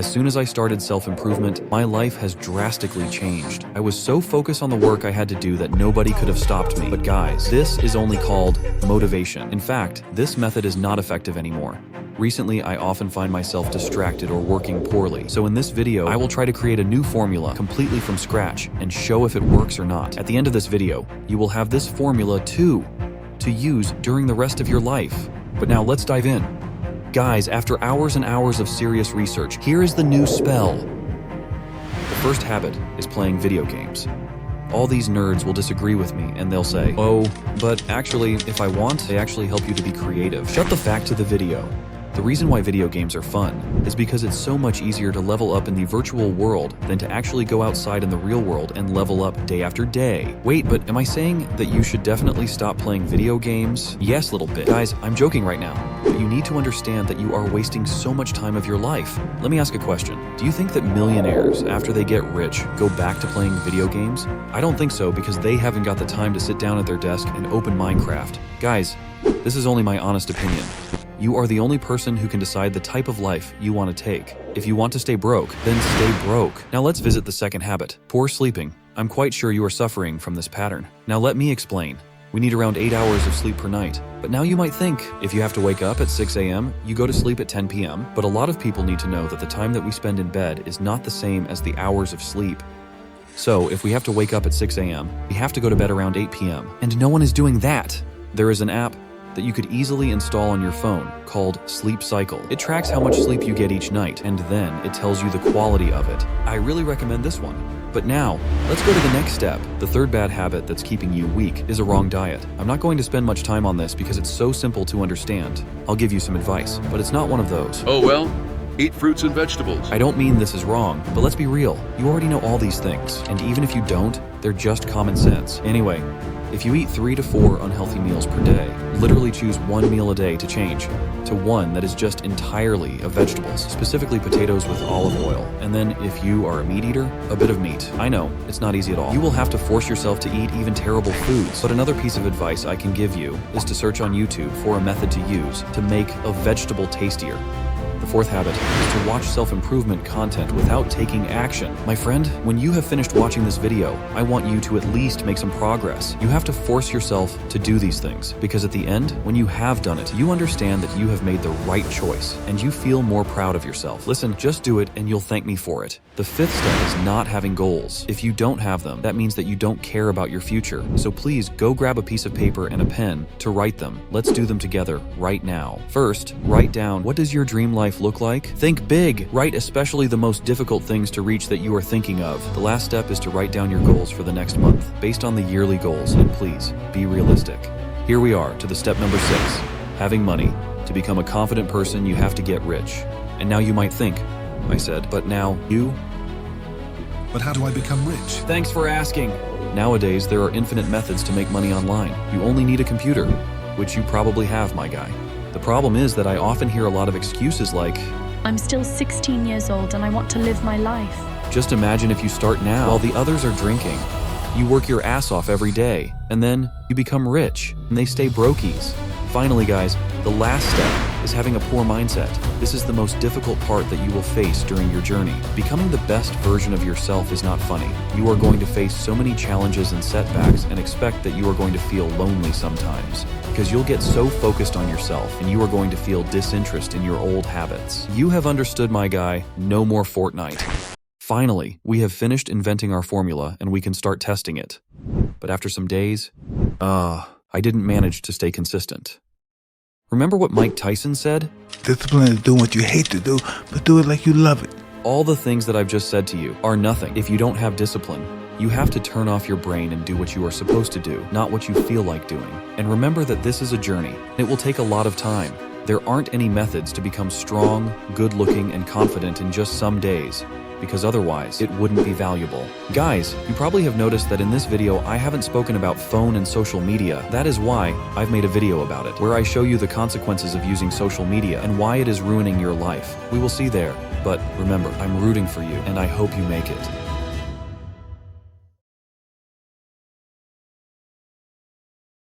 As soon as I started self-improvement, my life has drastically changed. I was so focused on the work I had to do that nobody could have stopped me. But guys, this is only called motivation. In fact, this method is not effective anymore. Recently, I often find myself distracted or working poorly. So in this video, I will try to create a new formula completely from scratch and show if it works or not. At the end of this video, you will have this formula to use during the rest of your life. But now let's dive in. Guys, after hours and hours of serious research, here is the new spell. The first habit is playing video games. All these nerds will disagree with me and they'll say, "Oh, but actually, if I want, they actually help you to be creative." Shut the fact to the video. The reason why video games are fun is because it's so much easier to level up in the virtual world than to actually go outside in the real world and level up day after day. Wait, but am I saying that you should definitely stop playing video games? Yes, little bit. Guys, I'm joking right now, but you need to understand that you are wasting so much time of your life. Let me ask a question. Do you think that millionaires, after they get rich, go back to playing video games? I don't think so, because they haven't got the time to sit down at their desk and open Minecraft. Guys, this is only my honest opinion. You are the only person who can decide the type of life you want to take. If you want to stay broke, then stay broke. Now let's visit the second habit, poor sleeping. I'm quite sure you are suffering from this pattern. Now let me explain. We need around 8 hours of sleep per night. But now you might think, if you have to wake up at 6 a.m., you go to sleep at 10 p.m. But a lot of people need to know that the time that we spend in bed is not the same as the hours of sleep. So if we have to wake up at 6 a.m., we have to go to bed around 8 p.m. And no one is doing that. There is an app that you could easily install on your phone called Sleep Cycle. It tracks how much sleep you get each night, and then it tells you the quality of it. I really recommend this one. But now, let's go to the next step. The third bad habit that's keeping you weak is a wrong diet. I'm not going to spend much time on this because it's so simple to understand. I'll give you some advice, but it's not one of those. Oh well, eat fruits and vegetables. I don't mean this is wrong, but let's be real. You already know all these things, and even if you don't, they're just common sense. Anyway, if you eat 3 to 4 unhealthy meals per day, literally choose one meal a day to change to one that is just entirely of vegetables, specifically potatoes with olive oil. And then if you are a meat eater, a bit of meat. I know, it's not easy at all. You will have to force yourself to eat even terrible foods. But another piece of advice I can give you is to search on YouTube for a method to use to make a vegetable tastier. The fourth habit is to watch self-improvement content without taking action. My friend, when you have finished watching this video, I want you to at least make some progress. You have to force yourself to do these things, because at the end, when you have done it, you understand that you have made the right choice, and you feel more proud of yourself. Listen, just do it and you'll thank me for it. The fifth step is not having goals. If you don't have them, that means that you don't care about your future. So please go grab a piece of paper and a pen to write them. Let's do them together right now. First, write down, what does your dream life look like? Think big. Write especially the most difficult things to reach that you are thinking of. The last step is to write down your goals for the next month based on the yearly goals, and please be realistic. Here we are to the step number 6, having money. To become a confident person, you have to get rich. And now you might think, I said, but now you? But how do I become rich? Thanks for asking. Nowadays, there are infinite methods to make money online. You only need a computer, which you probably have, my guy. The problem is that I often hear a lot of excuses like, I'm still 16 years old and I want to live my life. just imagine if you start now while the others are drinking. You work your ass off every day, and then you become rich, and they stay brokies. Finally, guys, the last step is having a poor mindset. This is the most difficult part that you will face during your journey. Becoming the best version of yourself is not funny. You are going to face so many challenges and setbacks and expect that you are going to feel lonely sometimes, because you'll get so focused on yourself and you are going to feel disinterest in your old habits. You have understood, my guy. No more Fortnite. Finally, we have finished inventing our formula and we can start testing it. But after some days, I didn't manage to stay consistent. Remember what Mike Tyson said? Discipline is doing what you hate to do, but do it like you love it. All the things that I've just said to you are nothing if you don't have discipline. You have to turn off your brain and do what you are supposed to do, not what you feel like doing. And remember that this is a journey. It will take a lot of time. There aren't any methods to become strong, good-looking, and confident in just some days, because otherwise it wouldn't be valuable. Guys, you probably have noticed that in this video I haven't spoken about phone and social media. That is why I've made a video about it, where I show you the consequences of using social media and why it is ruining your life. We will see there, but remember, I'm rooting for you and I hope you make it.